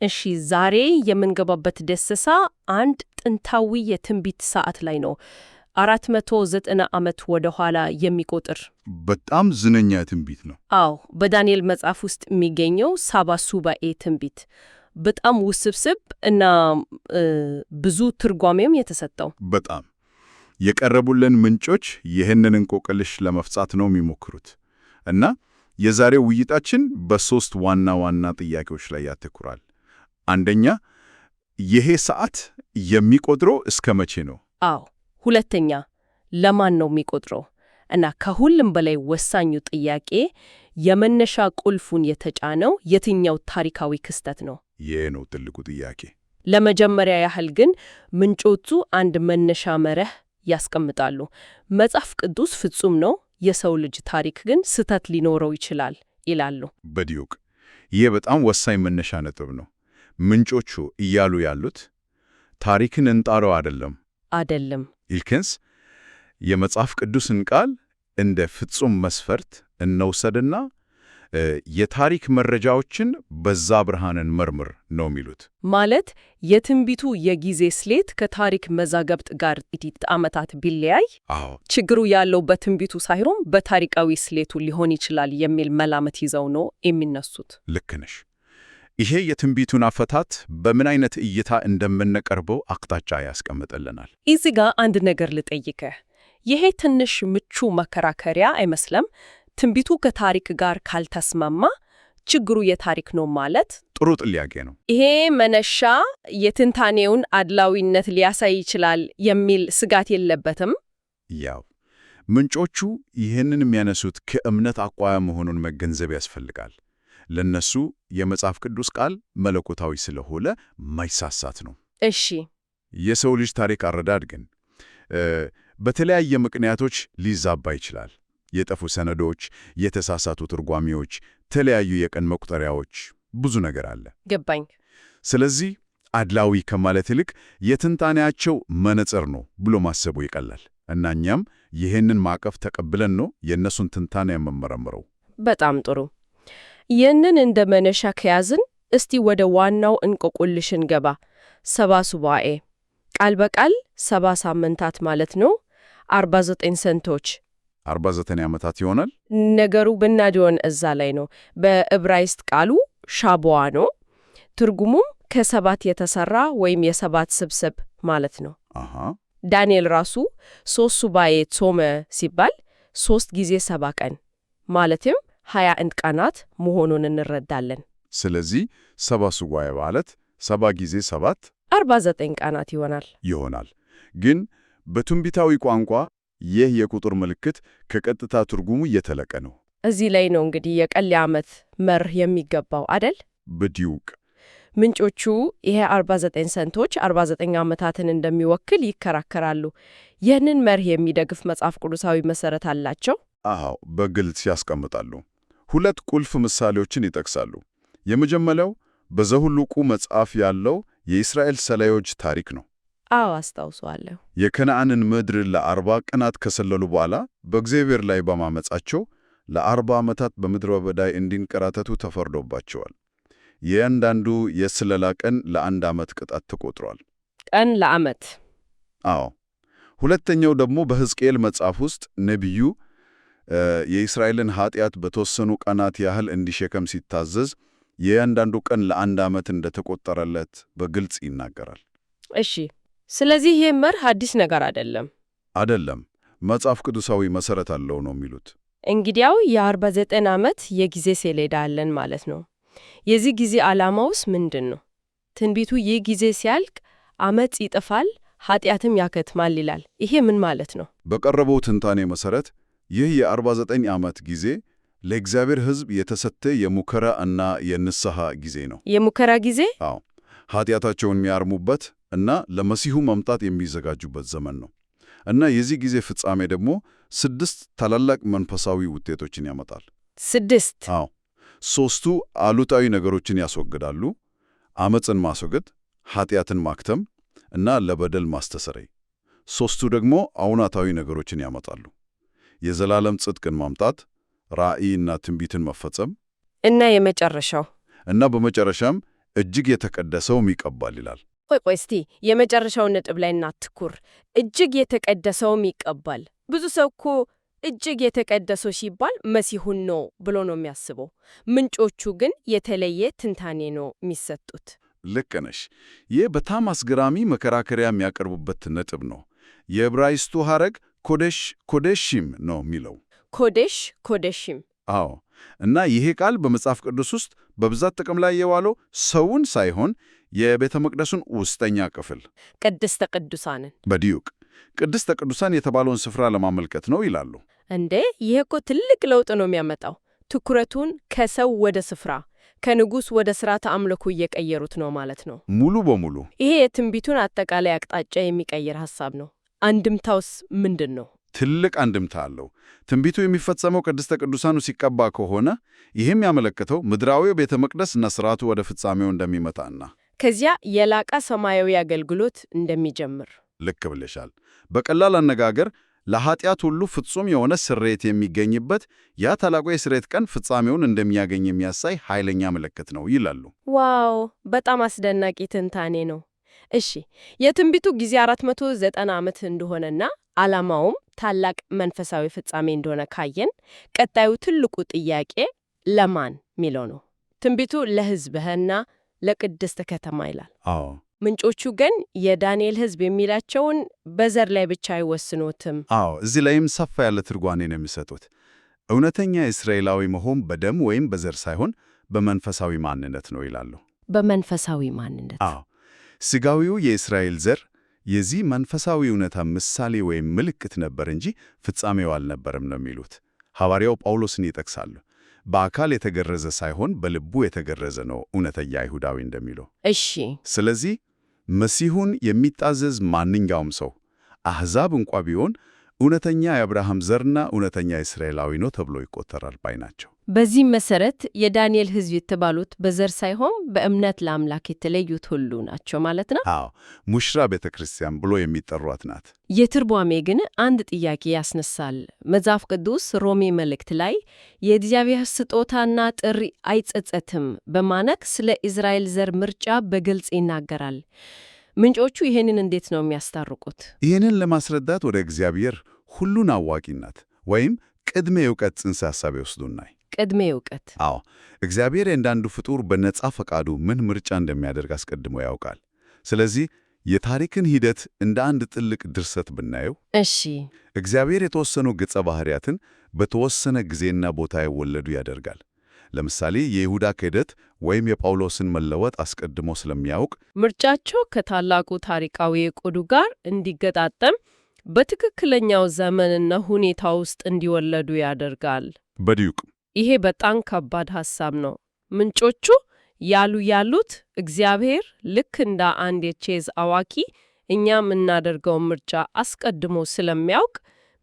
እሺ ዛሬ የምንገባበት ደስሳ አንድ ጥንታዊ የትንቢት ሰዓት ላይ ነው። 490 ዓመት ወደ ኋላ የሚቆጥር በጣም ዝነኛ ትንቢት ነው። አዎ፣ በዳንኤል መጽሐፍ ውስጥ የሚገኘው ሳባ ሱባኤ ትንቢት በጣም ውስብስብ እና ብዙ ትርጓሜም የተሰጠው። በጣም የቀረቡልን ምንጮች ይህንን እንቆቅልሽ ለመፍታት ነው የሚሞክሩት እና የዛሬው ውይይታችን በሶስት ዋና ዋና ጥያቄዎች ላይ ያተኩራል። አንደኛ፣ ይሄ ሰዓት የሚቆጥረው እስከ መቼ ነው? አዎ። ሁለተኛ፣ ለማን ነው የሚቆጥረው? እና ከሁሉም በላይ ወሳኙ ጥያቄ የመነሻ ቁልፉን የተጫነው የትኛው ታሪካዊ ክስተት ነው? ይህ ነው ትልቁ ጥያቄ። ለመጀመሪያ ያህል ግን ምንጮቹ አንድ መነሻ መርህ ያስቀምጣሉ። መጽሐፍ ቅዱስ ፍጹም ነው፣ የሰው ልጅ ታሪክ ግን ስህተት ሊኖረው ይችላል ይላሉ። በዲዮቅ ይህ በጣም ወሳኝ መነሻ ነጥብ ነው። ምንጮቹ እያሉ ያሉት ታሪክን እንጣረው አይደለም። ይልቅስ የመጽሐፍ ቅዱስን ቃል እንደ ፍጹም መስፈርት እንውሰድና የታሪክ መረጃዎችን በዛ ብርሃንን መርምር ነው የሚሉት። ማለት የትንቢቱ የጊዜ ስሌት ከታሪክ መዛግብት ጋር ጥቂት ዓመታት ቢለያይ፣ አዎ፣ ችግሩ ያለው በትንቢቱ ሳይሆን በታሪካዊ ስሌቱ ሊሆን ይችላል የሚል መላምት ይዘው ነው የሚነሱት። ልክ ነሽ። ይሄ የትንቢቱን አፈታት በምን አይነት እይታ እንደምንቀርበው አቅጣጫ ያስቀምጥልናል። እዚህ ጋር አንድ ነገር ልጠይቅህ። ይሄ ትንሽ ምቹ መከራከሪያ አይመስልም? ትንቢቱ ከታሪክ ጋር ካልተስማማ ችግሩ የታሪክ ነው ማለት? ጥሩ ጥያቄ ነው። ይሄ መነሻ የትንታኔውን አድላዊነት ሊያሳይ ይችላል የሚል ስጋት የለበትም? ያው ምንጮቹ ይህንን የሚያነሱት ከእምነት አቋያ መሆኑን መገንዘብ ያስፈልጋል። ለነሱ የመጽሐፍ ቅዱስ ቃል መለኮታዊ ስለሆነ ማይሳሳት ነው። እሺ። የሰው ልጅ ታሪክ አረዳድ ግን በተለያየ ምክንያቶች ሊዛባ ይችላል። የጠፉ ሰነዶች፣ የተሳሳቱ ትርጓሜዎች፣ ተለያዩ የቀን መቁጠሪያዎች፣ ብዙ ነገር አለ። ገባኝ። ስለዚህ አድላዊ ከማለት ይልቅ የትንታኔያቸው መነጽር ነው ብሎ ማሰቡ ይቀላል እና እኛም ይህንን ማዕቀፍ ተቀብለን ነው የእነሱን ትንታኔ የምንመረምረው። በጣም ጥሩ። ይህንን እንደ መነሻ ከያዝን እስቲ ወደ ዋናው እንቆቅልሽ እንገባ። ሰባ ሱባኤ ቃል በቃል 70 ሳምንታት ማለት ነው። 49 ሰንቶች 49 ዓመታት ይሆናል። ነገሩ ብናድዮን እዛ ላይ ነው። በዕብራይስጥ ቃሉ ሻቦዋ ነው። ትርጉሙም ከሰባት የተሰራ ወይም የሰባት ስብስብ ማለት ነው። ዳንኤል ራሱ 3 ሱባኤ ጾመ ሲባል 3 ጊዜ 70 ቀን ማለትም 21 ቀናት መሆኑን እንረዳለን። ስለዚህ 70 ሱባኤ ማለት 70 ጊዜ 7 49 ቀናት ይሆናል። ግን በትንቢታዊ ቋንቋ ይህ የቁጥር ምልክት ከቀጥታ ትርጉሙ እየተለቀ ነው። እዚህ ላይ ነው እንግዲህ የቀን ዓመት መርህ የሚገባው አደል? በዲዩቅ ምንጮቹ ይሄ 49 ሰንቶች 49 ዓመታትን እንደሚወክል ይከራከራሉ። ይህንን መርህ የሚደግፍ መጽሐፍ ቅዱሳዊ መሰረት አላቸው? አዎ፣ በግልጽ ያስቀምጣሉ። ሁለት ቁልፍ ምሳሌዎችን ይጠቅሳሉ። የመጀመሪያው በዘኍልቍ መጽሐፍ ያለው የእስራኤል ሰላዮች ታሪክ ነው። አዎ፣ አስታውሰዋለሁ። የከነዓንን ምድር ለ40 ቀናት ከሰለሉ በኋላ በእግዚአብሔር ላይ በማመጻቸው ለ40 ዓመታት በምድረ በዳ እንዲንከራተቱ ተፈርዶባቸዋል። የእያንዳንዱ የስለላ ቀን ለ1 ዓመት ቅጣት ተቆጥሯል። ቀን ለዓመት? አዎ። ሁለተኛው ደግሞ በሕዝቅኤል መጽሐፍ ውስጥ ነቢዩ የእስራኤልን ኃጢአት በተወሰኑ ቀናት ያህል እንዲሸከም ሲታዘዝ የእያንዳንዱ ቀን ለ1 ዓመት እንደተቆጠረለት በግልጽ ይናገራል። እሺ፣ ስለዚህ ይህ መርህ አዲስ ነገር አይደለም፣ መጽሐፍ ቅዱሳዊ መሰረት አለው ነው የሚሉት። እንግዲያው የ49 ዓመት የጊዜ ሰሌዳ አለን ማለት ነው። የዚህ ጊዜ ዓላማውስ ምንድን ነው? ትንቢቱ ይህ ጊዜ ሲያልቅ ዓመፅ ይጠፋል፣ ኃጢአትም ያከትማል ይላል። ይሄ ምን ማለት ነው? በቀረበው ትንታኔ መሰረት ይህ የ49 ዓመት ጊዜ ለእግዚአብሔር ሕዝብ የተሰጠ የሙከራ እና የንስሐ ጊዜ ነው። የሙከራ ጊዜ? አዎ፣ ኃጢአታቸውን የሚያርሙበት እና ለመሲሁ መምጣት የሚዘጋጁበት ዘመን ነው። እና የዚህ ጊዜ ፍጻሜ ደግሞ 6 ታላላቅ መንፈሳዊ ውጤቶችን ያመጣል። 6? አዎ። 3ቱ አሉታዊ ነገሮችን ያስወግዳሉ። ዓመፅን ማስወገድ፣ ኃጢአትን ማክተም እና ለበደል ማስተሰረይ። 3ቱ ደግሞ አውናታዊ ነገሮችን ያመጣሉ። የዘላለም ጽድቅን ማምጣት፣ ራእይና ትንቢትን መፈጸም እና የመጨረሻው እና በመጨረሻም እጅግ የተቀደሰውም ይቀባል ይላል። ቆይ እስቲ የመጨረሻውን ነጥብ ላይ እናትኩር። እጅግ የተቀደሰውም ይቀባል። ብዙ ሰው እኮ እጅግ የተቀደሰው ሲባል መሲሁን ነው ብሎ ነው የሚያስበው። ምንጮቹ ግን የተለየ ትንታኔ ነው የሚሰጡት። ልክ ነሽ። ይህ በጣም አስገራሚ መከራከሪያ የሚያቀርቡበት ነጥብ ነው። የዕብራይስጡ ሐረግ ኮዴሽ ኮዴሽም ነው የሚለው። ኮዴሽ ኮዴሽም። አዎ። እና ይሄ ቃል በመጽሐፍ ቅዱስ ውስጥ በብዛት ጥቅም ላይ የዋለው ሰውን ሳይሆን የቤተ መቅደሱን ውስጠኛ ክፍል ቅድስተ ቅዱሳንን በዲዩቅ ቅድስተ ቅዱሳን የተባለውን ስፍራ ለማመልከት ነው ይላሉ። እንዴ! ይሄ እኮ ትልቅ ለውጥ ነው የሚያመጣው። ትኩረቱን ከሰው ወደ ስፍራ፣ ከንጉሥ ወደ ሥርዓተ አምልኮ እየቀየሩት ነው ማለት ነው ሙሉ በሙሉ። ይሄ የትንቢቱን አጠቃላይ አቅጣጫ የሚቀይር ሐሳብ ነው። አንድምታውስ ምንድን ነው? ትልቅ አንድምታ አለው። ትንቢቱ የሚፈጸመው ቅድስተ ቅዱሳኑ ሲቀባ ከሆነ ይህም ያመለክተው ምድራዊው ቤተ መቅደስና ሥርዓቱ ወደ ፍጻሜው እንደሚመጣና ከዚያ የላቀ ሰማያዊ አገልግሎት እንደሚጀምር። ልክ ብለሻል። በቀላል አነጋገር ለኃጢአት ሁሉ ፍጹም የሆነ ስርየት የሚገኝበት ያ ታላቁ የስርየት ቀን ፍጻሜውን እንደሚያገኝ የሚያሳይ ኃይለኛ ምልክት ነው ይላሉ። ዋው! በጣም አስደናቂ ትንታኔ ነው። እሺ፣ የትንቢቱ ጊዜ 490 ዓመት እንደሆነና ዓላማውም ታላቅ መንፈሳዊ ፍጻሜ እንደሆነ ካየን ቀጣዩ ትልቁ ጥያቄ ለማን ሚለው ነው። ትንቢቱ ለሕዝብህና ለቅድስት ከተማ ይላል። አዎ። ምንጮቹ ግን የዳንኤል ሕዝብ የሚላቸውን በዘር ላይ ብቻ አይወስኑትም። አዎ፣ እዚህ ላይም ሰፋ ያለ ትርጓሜ ነው የሚሰጡት። እውነተኛ እስራኤላዊ መሆን በደም ወይም በዘር ሳይሆን በመንፈሳዊ ማንነት ነው ይላሉ። በመንፈሳዊ ማንነት። አዎ፣ ሥጋዊው የእስራኤል ዘር የዚህ መንፈሳዊ እውነታ ምሳሌ ወይም ምልክት ነበር እንጂ ፍጻሜው አልነበረም ነው የሚሉት። ሐዋርያው ጳውሎስን ይጠቅሳሉ። በአካል የተገረዘ ሳይሆን በልቡ የተገረዘ ነው እውነተኛ አይሁዳዊ እንደሚለው። እሺ። ስለዚህ መሲሁን የሚታዘዝ ማንኛውም ሰው አሕዛብ እንኳ ቢሆን እውነተኛ የአብርሃም ዘርና እውነተኛ እስራኤላዊ ነው ተብሎ ይቆጠራል ባይ ናቸው። በዚህም መሰረት የዳንኤል ሕዝብ የተባሉት በዘር ሳይሆን በእምነት ለአምላክ የተለዩት ሁሉ ናቸው ማለት ነው። አዎ፣ ሙሽራ ቤተ ክርስቲያን ብሎ የሚጠሯት ናት። የትርጓሜ ግን አንድ ጥያቄ ያስነሳል። መጽሐፍ ቅዱስ ሮሜ መልእክት ላይ የእግዚአብሔር ስጦታና ጥሪ አይጸጸትም በማለት ስለ እስራኤል ዘር ምርጫ በግልጽ ይናገራል። ምንጮቹ ይህንን እንዴት ነው የሚያስታርቁት? ይህንን ለማስረዳት ወደ እግዚአብሔር ሁሉን አዋቂነት ወይም ቅድመ እውቀት ጽንሰ ሐሳብ ይወስዱናል። ቅድመ እውቀት። አዎ፣ እግዚአብሔር የእያንዳንዱ ፍጡር በነጻ ፈቃዱ ምን ምርጫ እንደሚያደርግ አስቀድሞ ያውቃል። ስለዚህ የታሪክን ሂደት እንደ አንድ ጥልቅ ድርሰት ብናየው፣ እሺ፣ እግዚአብሔር የተወሰኑ ገጸ ባህሪያትን በተወሰነ ጊዜና ቦታ የወለዱ ያደርጋል። ለምሳሌ የይሁዳ ክህደት ወይም የጳውሎስን መለወጥ አስቀድሞ ስለሚያውቅ ምርጫቸው ከታላቁ ታሪካዊ ዕቅዱ ጋር እንዲገጣጠም በትክክለኛው ዘመንና ሁኔታ ውስጥ እንዲወለዱ ያደርጋል። በዲዩቅ ይሄ በጣም ከባድ ሐሳብ ነው። ምንጮቹ ያሉት እግዚአብሔር ልክ እንደ አንድ የቼዝ አዋቂ እኛ የምናደርገውን ምርጫ አስቀድሞ ስለሚያውቅ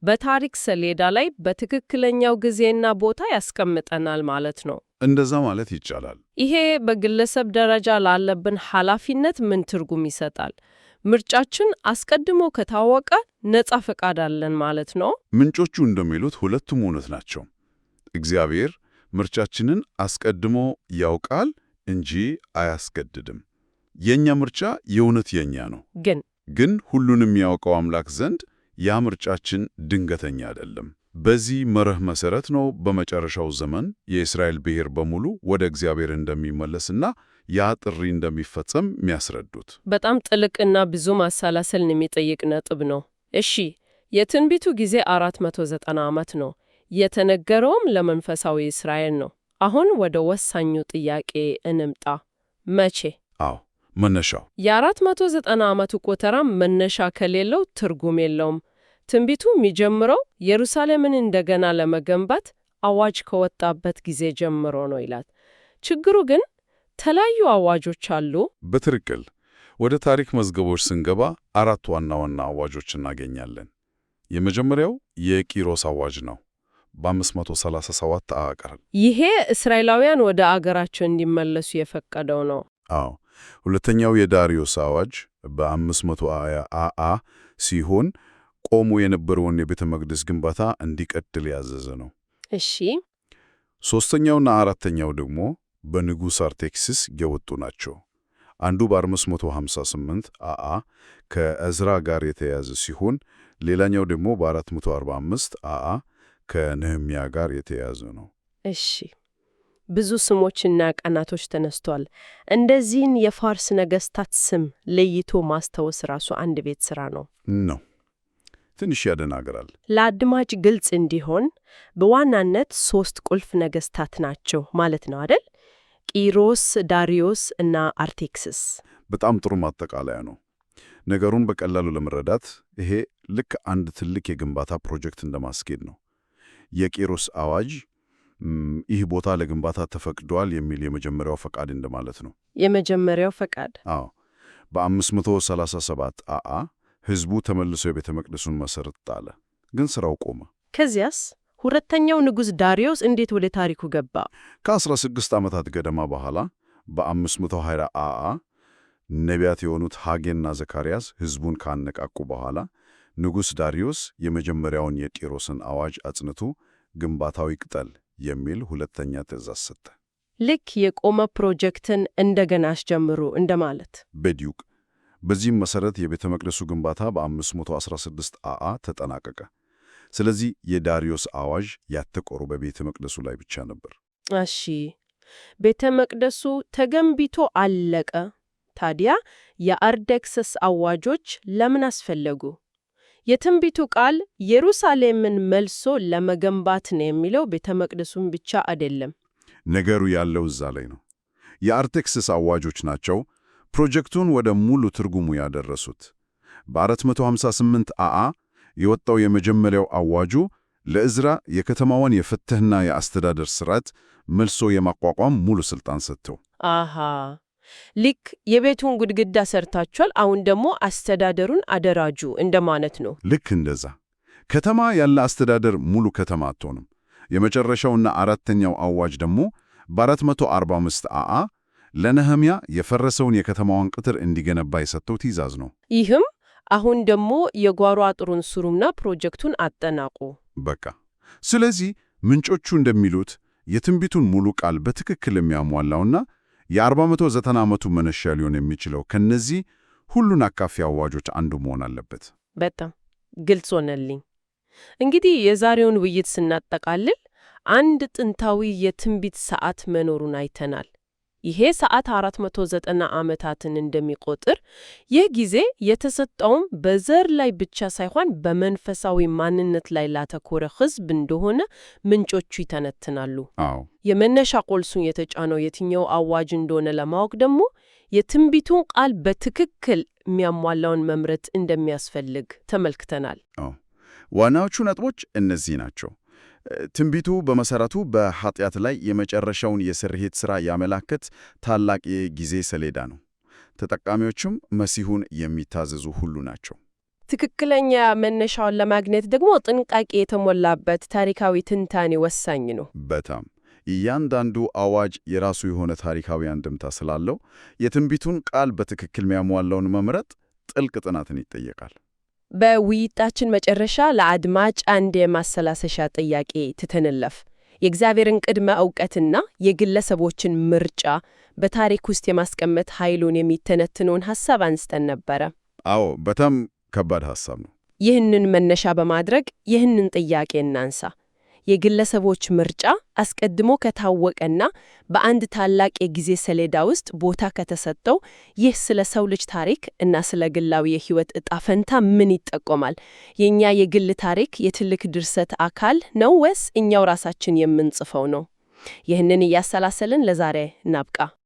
በታሪክ ሰሌዳ ላይ በትክክለኛው ጊዜና ቦታ ያስቀምጠናል ማለት ነው። እንደዛ ማለት ይቻላል። ይሄ በግለሰብ ደረጃ ላለብን ኃላፊነት ምን ትርጉም ይሰጣል? ምርጫችን አስቀድሞ ከታወቀ ነጻ ፈቃድ አለን ማለት ነው። ምንጮቹ እንደሚሉት ሁለቱም እውነት ናቸው። እግዚአብሔር ምርጫችንን አስቀድሞ ያውቃል እንጂ አያስገድድም። የኛ ምርጫ የእውነት የኛ ነው። ግን ሁሉንም የሚያውቀው አምላክ ዘንድ ያ ምርጫችን ድንገተኛ አይደለም። በዚህ መርህ መሰረት ነው በመጨረሻው ዘመን የእስራኤል ብሔር በሙሉ ወደ እግዚአብሔር እንደሚመለስና ያ ጥሪ እንደሚፈጸም የሚያስረዱት። በጣም ጥልቅና ብዙ ማሰላሰልን የሚጠይቅ ነጥብ ነው። እሺ፣ የትንቢቱ ጊዜ 490 ዓመት ነው። የተነገረውም ለመንፈሳዊ እስራኤል ነው። አሁን ወደ ወሳኙ ጥያቄ እንምጣ። መቼ? አዎ፣ መነሻው የ490 ዓመቱ ቆጠራ መነሻ ከሌለው ትርጉም የለውም። ትንቢቱ የሚጀምረው ኢየሩሳሌምን እንደገና ለመገንባት አዋጅ ከወጣበት ጊዜ ጀምሮ ነው ይላል። ችግሩ ግን ተለያዩ አዋጆች አሉ። በትክክል ወደ ታሪክ መዝገቦች ስንገባ 4 ዋና ዋና አዋጆች እናገኛለን። የመጀመሪያው የቂሮስ አዋጅ ነው በ537 አቀረን። ይሄ እስራኤላውያን ወደ አገራቸው እንዲመለሱ የፈቀደው ነው። አዎ። ሁለተኛው የዳሪዮስ አዋጅ በ520 አአ ሲሆን ቆሞ የነበረውን የቤተ መቅደስ ግንባታ እንዲቀጥል ያዘዘ ነው። እሺ። ሦስተኛውና አራተኛው ደግሞ በንጉሥ አርጤክስስ የወጡ ናቸው። አንዱ በ558 አአ ከእዝራ ጋር የተያያዘ ሲሆን ሌላኛው ደግሞ በ445 አአ ከነህምያ ጋር የተያያዘ ነው። እሺ፣ ብዙ ስሞችና ቀናቶች ተነስቷል። እንደዚህን የፋርስ ነገሥታት ስም ለይቶ ማስታወስ ራሱ አንድ ቤት ሥራ ነው። ትንሽ ያደናግራል። ለአድማጭ ግልጽ እንዲሆን በዋናነት 3 ቁልፍ ነገሥታት ናቸው ማለት ነው አይደል? ቂሮስ፣ ዳሪዮስ እና አርጤክስስ። በጣም ጥሩ ማጠቃለያ ነው። ነገሩን በቀላሉ ለመረዳት ይሄ ልክ አንድ ትልቅ የግንባታ ፕሮጀክት እንደማስኬድ ነው። የቂሮስ አዋጅ ይህ ቦታ ለግንባታ ተፈቅዷል የሚል የመጀመሪያው ፈቃድ እንደማለት ነው። የመጀመሪያው ፈቃድ? አዎ። በ537 አአ ሕዝቡ ተመልሶ የቤተ መቅደሱን መሠረት ጣለ፣ ግን ሥራው ቆመ። ከዚያስ ሁለተኛው ንጉሥ ዳሪዮስ እንዴት ወደ ታሪኩ ገባ? ከ16 ዓመታት ገደማ በኋላ በ520 አአ ነቢያት የሆኑት ሐጌና ዘካርያስ ሕዝቡን ካነቃቁ በኋላ ንጉሥ ዳሪዮስ የመጀመሪያውን የቂሮስን አዋጅ አጽንቶ ግንባታው ይቀጥል የሚል ሁለተኛ ትእዛዝ ሰጠ። ልክ የቆመ ፕሮጀክትን እንደገና አስጀምሩ እንደማለት። በዲዩቅ በዚህም መሠረት የቤተ መቅደሱ ግንባታ በ516 አአ ተጠናቀቀ። ስለዚህ የዳሪዮስ አዋጅ ያተኮረው በቤተ መቅደሱ ላይ ብቻ ነበር። እሺ፣ ቤተ መቅደሱ ተገንብቶ አለቀ። ታዲያ የአርጤክስስ አዋጆች ለምን አስፈለጉ? የትንቢቱ ቃል ኢየሩሳሌምን መልሶ ለመገንባት ነው የሚለው ቤተ መቅደሱን ብቻ አይደለም። ነገሩ ያለው እዛ ላይ ነው። የአርጤክስስ አዋጆች ናቸው ፕሮጀክቱን ወደ ሙሉ ትርጉሙ ያደረሱት። በ458 አአ የወጣው የመጀመሪያው አዋጁ ለዕዝራ የከተማዋን የፍትሕና የአስተዳደር ሥርዓት መልሶ የማቋቋም ሙሉ ሥልጣን ሰጥተው። አሃ፣ ልክ የቤቱን ግድግዳ ሰርታችኋል፣ አሁን ደግሞ አስተዳደሩን አደራጁ እንደማለት ነው። ልክ እንደዛ። ከተማ ያለ አስተዳደር ሙሉ ከተማ አትሆንም። የመጨረሻውና አራተኛው አዋጅ ደግሞ በ445 አአ ለነህምያ የፈረሰውን የከተማዋን ቅጥር እንዲገነባ የሰጠው ትእዛዝ ነው። ይህም አሁን ደግሞ የጓሮ አጥሩን ስሩና ፕሮጀክቱን አጠናቁ። በቃ። ስለዚህ ምንጮቹ እንደሚሉት የትንቢቱን ሙሉ ቃል በትክክል የሚያሟላውና የ490 ዓመቱ መነሻ ሊሆን የሚችለው ከነዚህ ሁሉን አካፊ አዋጆች አንዱ መሆን አለበት። በጣም ግልጽ ሆነልኝ። እንግዲህ የዛሬውን ውይይት ስናጠቃልል አንድ ጥንታዊ የትንቢት ሰዓት መኖሩን አይተናል። ይሄ ሰዓት 490 ዓመታትን እንደሚቆጥር፣ ይህ ጊዜ የተሰጠውም በዘር ላይ ብቻ ሳይሆን በመንፈሳዊ ማንነት ላይ ላተኮረ ሕዝብ እንደሆነ ምንጮቹ ይተነትናሉ። አዎ። የመነሻ ቁልፉን የተጫነው የትኛው አዋጅ እንደሆነ ለማወቅ ደግሞ የትንቢቱን ቃል በትክክል የሚያሟላውን መምረጥ እንደሚያስፈልግ ተመልክተናል። ዋናዎቹ ነጥቦች እነዚህ ናቸው። ትንቢቱ በመሠረቱ በኃጢአት ላይ የመጨረሻውን የስርየት ሥራ ያመላክት ታላቅ የጊዜ ሰሌዳ ነው። ተጠቃሚዎቹም መሲሁን የሚታዘዙ ሁሉ ናቸው። ትክክለኛ መነሻውን ለማግኘት ደግሞ ጥንቃቄ የተሞላበት ታሪካዊ ትንታኔ ወሳኝ ነው። በጣም እያንዳንዱ አዋጅ የራሱ የሆነ ታሪካዊ አንድምታ ስላለው የትንቢቱን ቃል በትክክል የሚያሟላውን መምረጥ ጥልቅ ጥናትን ይጠየቃል። በውይይታችን መጨረሻ ለአድማጭ አንድ የማሰላሰሻ ጥያቄ ትተንለፍ። የእግዚአብሔርን ቅድመ ዕውቀትና የግለሰቦችን ምርጫ በታሪክ ውስጥ የማስቀመጥ ኃይሉን የሚተነትነውን ሐሳብ አንስተን ነበረ። አዎ፣ በጣም ከባድ ሐሳብ ነው። ይህንን መነሻ በማድረግ ይህንን ጥያቄ እናንሳ። የግለሰቦች ምርጫ አስቀድሞ ከታወቀና በአንድ ታላቅ የጊዜ ሰሌዳ ውስጥ ቦታ ከተሰጠው ይህ ስለ ሰው ልጅ ታሪክ እና ስለ ግላዊ የሕይወት ዕጣ ፈንታ ምን ይጠቆማል? የእኛ የግል ታሪክ የትልቅ ድርሰት አካል ነው ወይስ እኛው ራሳችን የምንጽፈው ነው? ይህንን እያሰላሰልን ለዛሬ እናብቃ።